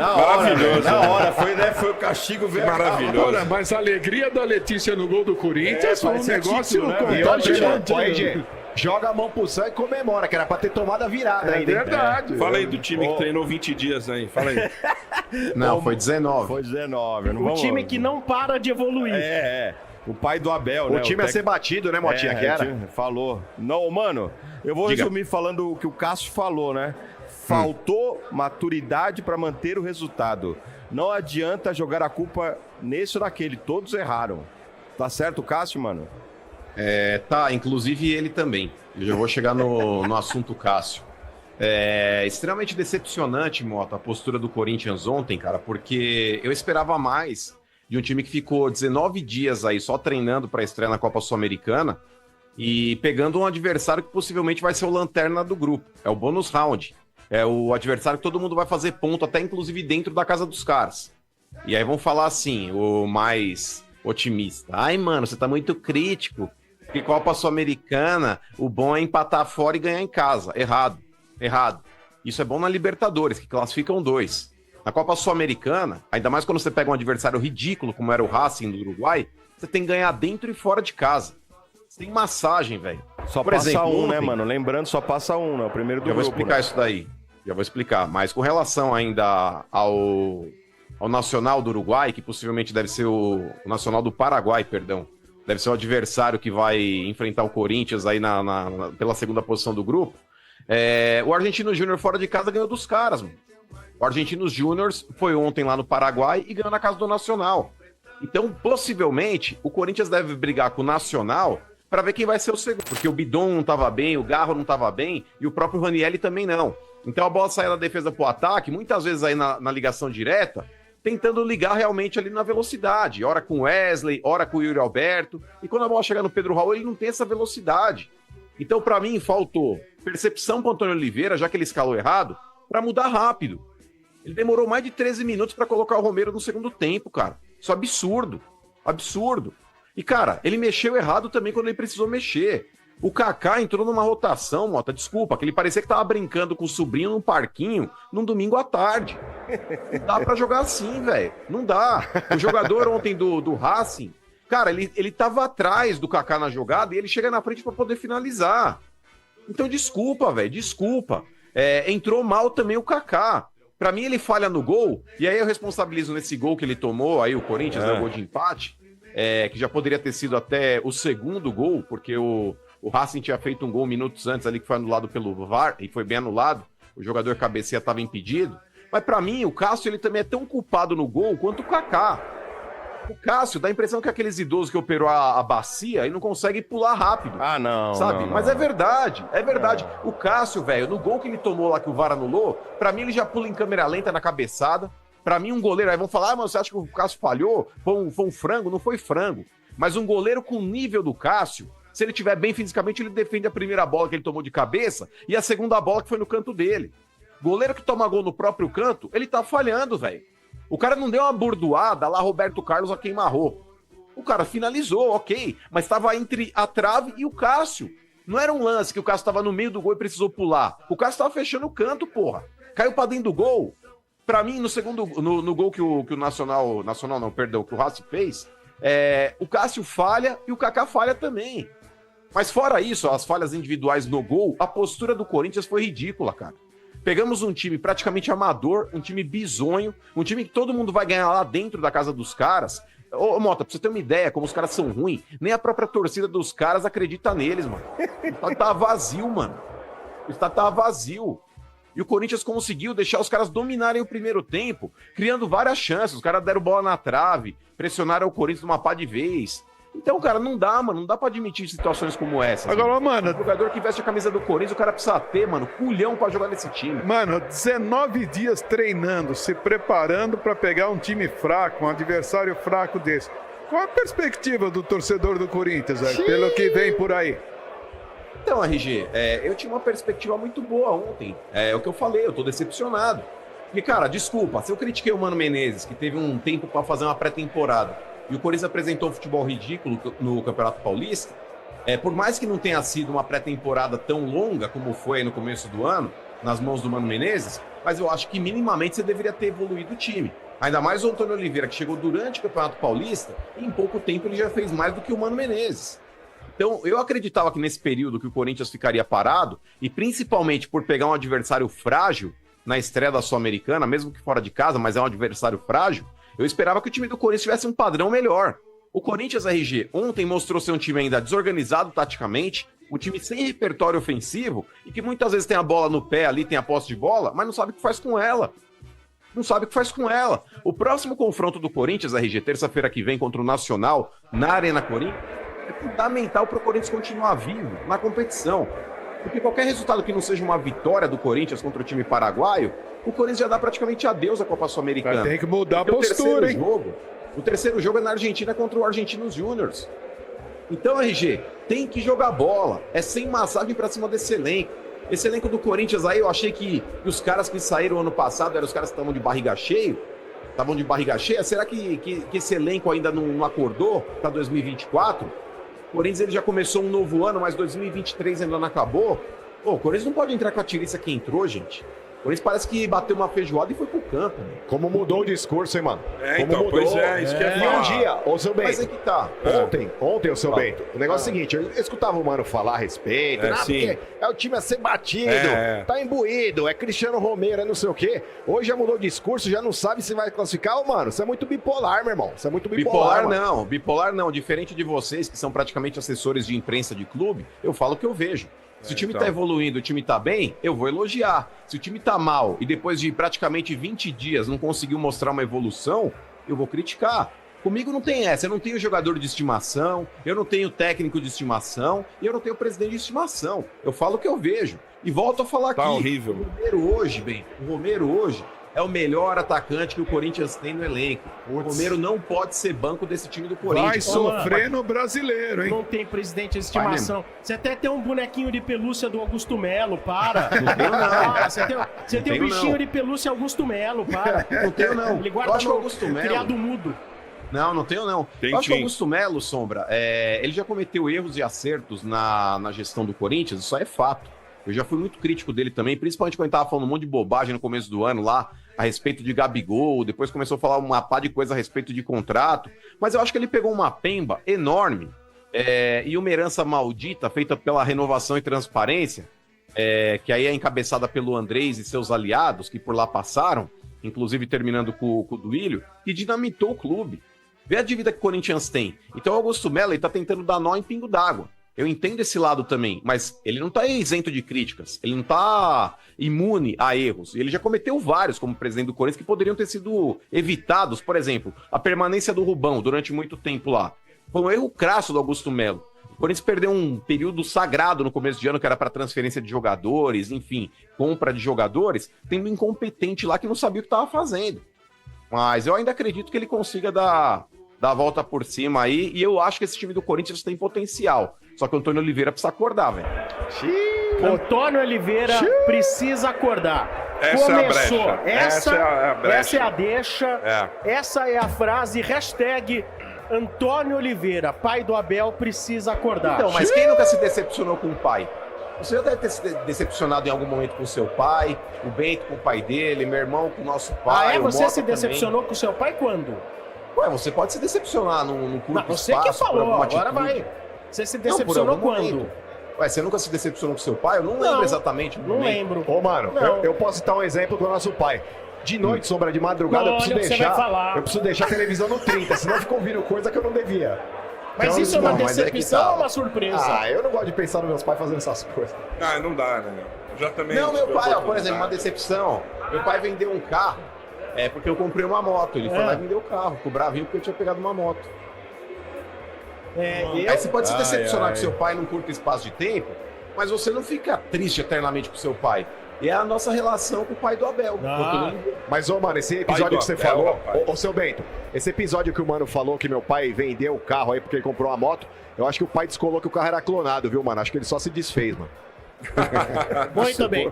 Maravilhoso. Na hora, foi o castigo velho. Maravilhoso. Olha, mas a alegria da Letícia no gol do Corinthians foi um parecia negócio título, né? contagiante. Joga a mão pro céu e comemora, que era pra ter tomado a virada ainda. Verdade. Fala aí do time que treinou 20 dias aí. Fala aí. Não, foi 19. Foi 19. O time que não para de evoluir. O pai do Abel, né? O time a ser batido, né, Motinha? Que era? Falou. Não, mano, eu vou resumir falando o que o Cássio falou, né? Faltou maturidade pra manter o resultado. Não adianta jogar a culpa nesse ou naquele. Todos erraram. Tá certo, Cássio, mano? Tá, inclusive ele também. Eu já vou chegar no assunto Cássio. Extremamente decepcionante, Mota, a postura do Corinthians ontem, cara, porque eu esperava mais de um time que ficou 19 dias aí só treinando para estreia na Copa Sul-Americana e pegando um adversário que possivelmente vai ser o lanterna do grupo. É o bônus round. É o adversário que todo mundo vai fazer ponto, até inclusive dentro da casa dos caras. E aí vão falar assim, o mais otimista. Ai, mano, você tá muito crítico. Porque Copa Sul-Americana, o bom é empatar fora e ganhar em casa. Errado. Isso é bom na Libertadores, que classificam 2. Na Copa Sul-Americana, ainda mais quando você pega um adversário ridículo, como era o Racing do Uruguai, você tem que ganhar dentro e fora de casa. Você tem massagem, velho. Só Por passa exemplo, um, né, ontem- mano? Lembrando, só passa um, né? O primeiro do Já vou grupo, explicar né? isso daí. Já vou explicar. Mas com relação ainda ao Nacional do Uruguai, que possivelmente deve ser o Nacional do Paraguai, perdão. Deve ser o adversário que vai enfrentar o Corinthians aí pela segunda posição do grupo. O Argentino Júnior fora de casa ganhou dos caras, mano. O Argentinos Júnior foi ontem lá no Paraguai e ganhou na casa do Nacional. Então, possivelmente, o Corinthians deve brigar com o Nacional para ver quem vai ser o segundo. Porque o Bidon não estava bem, o Garro não estava bem e o próprio Ranielli também não. Então a bola saía da defesa pro ataque, muitas vezes aí na ligação direta, tentando ligar realmente ali na velocidade. Ora com o Wesley, ora com o Yuri Alberto. E quando a bola chega no Pedro Raul, ele não tem essa velocidade. Então, para mim, faltou percepção pro Antônio Oliveira, já que ele escalou errado, para mudar rápido. Ele demorou mais de 13 minutos para colocar o Romero no segundo tempo, cara. Isso é absurdo. Absurdo. E, cara, ele mexeu errado também quando ele precisou mexer. O Kaká entrou numa rotação, Mota, desculpa, que ele parecia que tava brincando com o sobrinho num parquinho num domingo à tarde. Não dá pra jogar assim, velho. Não dá. O jogador ontem do Racing, cara, ele tava atrás do Kaká na jogada e ele chega na frente pra poder finalizar. Então, desculpa, velho, desculpa. Entrou mal também o Kaká. Pra mim, ele falha no gol, e aí eu responsabilizo nesse gol que ele tomou, aí o Corinthians, né, o gol de empate, que já poderia ter sido até o segundo gol, porque o Racing tinha feito um gol minutos antes ali que foi anulado pelo VAR, e foi bem anulado, o jogador cabeceia estava impedido. Mas pra mim, o Cássio ele também é tão culpado no gol quanto o Kaká. O Cássio dá a impressão que é aqueles idosos que operou a bacia e não consegue pular rápido. Ah, não. Sabe? Não, não. Mas é verdade, é verdade. O Cássio, velho, no gol que ele tomou lá que o VAR anulou, pra mim ele já pula em câmera lenta na cabeçada. Pra mim, um goleiro, aí vão falar, mas você acha que o Cássio falhou? Foi um frango? Não foi frango. Mas um goleiro com o nível do Cássio, se ele estiver bem fisicamente, ele defende a primeira bola que ele tomou de cabeça e a segunda bola que foi no canto dele. Goleiro que toma gol no próprio canto, ele tá falhando, velho. O cara não deu uma bordoada lá, Roberto Carlos a queima-roupa. O cara finalizou, ok, mas estava entre a trave e o Cássio. Não era um lance que o Cássio estava no meio do gol e precisou pular. O Cássio estava fechando o canto, porra. Caiu pra dentro do gol. Pra mim, no gol que o Nacional não, perdão, que o Racing fez, o Cássio falha e o Kaká falha também. Mas fora isso, as falhas individuais no gol, a postura do Corinthians foi ridícula, cara. Pegamos um time praticamente amador, um time bizonho, um time que todo mundo vai ganhar lá dentro da casa dos caras. Ô, Mota, pra você ter uma ideia, como os caras são ruins, nem a própria torcida dos caras acredita neles, mano. O estádio tava vazio, mano. O estádio tava vazio. E o Corinthians conseguiu deixar os caras dominarem o primeiro tempo, criando várias chances. Os caras deram bola na trave, pressionaram o Corinthians numa pá de vez. Então, cara, não dá, mano. Não dá pra admitir situações como essa. Agora, mano, O jogador que veste a camisa do Corinthians, o cara precisa ter, mano, culhão pra jogar nesse time. Mano, 19 dias treinando, se preparando pra pegar um time fraco, um adversário fraco desse. Qual a perspectiva do torcedor do Corinthians, velho, pelo que vem por aí? Então, RG, eu tinha uma perspectiva muito boa ontem. É o que eu falei, eu tô decepcionado. E, cara, desculpa, se eu critiquei o Mano Menezes, que teve um tempo pra fazer uma pré-temporada, e o Corinthians apresentou um futebol ridículo no Campeonato Paulista, por mais que não tenha sido uma pré-temporada tão longa como foi no começo do ano, nas mãos do Mano Menezes, mas eu acho que minimamente você deveria ter evoluído o time. Ainda mais o Antônio Oliveira, que chegou durante o Campeonato Paulista, e em pouco tempo ele já fez mais do que o Mano Menezes. Então, eu acreditava que nesse período que o Corinthians ficaria parado, e principalmente por pegar um adversário frágil na estreia da Sul-Americana, mesmo que fora de casa, mas é um adversário frágil, eu esperava que o time do Corinthians tivesse um padrão melhor. O Corinthians RG ontem mostrou ser um time ainda desorganizado taticamente, um time sem repertório ofensivo e que muitas vezes tem a bola no pé ali, tem a posse de bola, mas não sabe o que faz com ela. Não sabe o que faz com ela. O próximo confronto do Corinthians RG, terça-feira que vem contra o Nacional, na Arena Corinthians, é fundamental para o Corinthians continuar vivo na competição. Porque qualquer resultado que não seja uma vitória do Corinthians contra o time paraguaio, o Corinthians já dá praticamente adeus à Copa Sul-Americana. Tem que mudar a Porque postura, hein? O terceiro jogo é na Argentina contra o Argentinos Júniors. Então, RG, tem que jogar bola. É sem massagem pra cima desse elenco. Esse elenco do Corinthians aí, eu achei que os caras que saíram ano passado eram os caras que estavam de barriga cheia. Estavam de barriga cheia. Será que esse elenco ainda não acordou pra 2024? O Corinthians ele já começou um novo ano, mas 2023 ainda não acabou. Pô, o Corinthians não pode entrar com a tiriça que entrou, gente. O Corinthians parece que bateu uma feijoada e foi pro campo. Né? Como mudou o discurso, hein, mano? É, Como então, mudou. pois é, isso que é E um dia, ô seu Bento, Mas é que tá. ontem, ô seu Bento, o negócio é o seguinte, eu escutava o mano falar a respeito, sim. porque é o time a ser batido, É. tá imbuído, é Cristiano Romero, é não sei o quê. Hoje já mudou o discurso, já não sabe se vai classificar. Ô, mano, você é muito bipolar, meu irmão. Você é muito bipolar, mano. Bipolar não. Diferente de vocês, que são praticamente assessores de imprensa de clube, eu falo o que eu vejo. Se o time então. tá evoluindo, o time tá bem, eu vou elogiar. Se o time tá mal e depois de praticamente 20 dias não conseguiu mostrar uma evolução, eu vou criticar. Comigo não tem essa, eu não tenho jogador de estimação, eu não tenho técnico de estimação e eu não tenho presidente de estimação. Eu falo o que eu vejo. E volto a falar Tá aqui. horrível. O Romero hoje é o melhor atacante que o Corinthians tem no elenco. O Romero não pode ser banco desse time do Vai Corinthians. sofrer no brasileiro, hein? Não tem presidente de estimação. Você até tem um bonequinho de pelúcia do Augusto Melo, para. Não tenho, não. Para, você tem um tenho, bichinho não. de pelúcia Augusto Melo, para. Não tenho, não. Ele Eu guarda acho que o no Augusto Melo- criado mudo. Não tenho, não. Tem Eu acho que o sim. Augusto Melo, Sombra, ele já cometeu erros e acertos na gestão do Corinthians, isso é fato. Eu já fui muito crítico dele também, principalmente quando ele tava falando um monte de bobagem no começo do ano lá, a respeito de Gabigol, depois começou a falar uma pá de coisa a respeito de contrato, mas eu acho que ele pegou uma pemba enorme e uma herança maldita feita pela Renovação e Transparência, que aí é encabeçada pelo Andrés e seus aliados, que por lá passaram, inclusive terminando com o Duílio, que dinamitou o clube. Vê a dívida que o Corinthians tem. Então o Augusto Melo ele tá tentando dar nó em pingo d'água. Eu entendo esse lado também, mas ele não tá isento de críticas, ele não tá imune a erros. Ele já cometeu vários como presidente do Corinthians que poderiam ter sido evitados. Por exemplo, a permanência do Rubão durante muito tempo lá. Foi um erro crasso do Augusto Melo. O Corinthians perdeu um período sagrado no começo de ano, que era para transferência de jogadores, enfim, compra de jogadores, tendo um incompetente lá que não sabia o que estava fazendo. Mas eu ainda acredito que ele consiga dar a volta por cima aí, e eu acho que esse time do Corinthians tem potencial. Só que o Antônio Oliveira precisa acordar, velho. Antônio Oliveira precisa acordar. Essa é a brecha. Essa Essa é a brecha. Essa é a deixa. É. Essa é a frase. Hashtag Antônio Oliveira, pai do Abel, precisa acordar. Então, mas quem nunca se decepcionou com o pai? Você já deve ter se decepcionado em algum momento com o seu pai, o Bento com o pai dele, meu irmão com o nosso pai. Você o se Mota decepcionou com seu pai quando? Ué, você pode se decepcionar num curto Não, você espaço, que falou, por alguma agora atitude. vai. Você se Não, por decepcionou algum quando? momento. Ué, você nunca se decepcionou com seu pai? Eu não lembro exatamente o Não momento. lembro. Ô, mano, Não. eu posso citar um exemplo com o nosso pai. De noite, Sombra, de madrugada, eu Olha preciso o que você deixar. vai falar. Eu preciso deixar a televisão no 30, senão eu fico ouvindo coisa que eu não devia. Mas Então, isso é uma não, mas é que decepção tá. ou uma surpresa? Ah, eu não gosto de pensar nos meus pais fazendo essas coisas. Ah, não dá, né? Eu já também. Não, meu tive pai, ó, por oportunidade. exemplo, uma decepção. Meu pai vendeu um carro, porque eu comprei uma moto. Ele foi lá e vendeu o carro. Ficou bravinho porque eu tinha pegado uma moto. Aí você pode se decepcionar com seu pai num curto espaço de tempo, mas você não fica triste eternamente com seu pai. E é a nossa relação com o pai do Abel. Ah. Mas, ô, mano, esse Pai episódio do que você Abel, falou, rapaz. ô, seu Bento, esse episódio que o mano falou que meu pai vendeu o carro aí porque ele comprou uma moto, eu acho que o pai descolou que o carro era clonado, viu, mano? Acho que ele só se desfez, mano. Muito bem.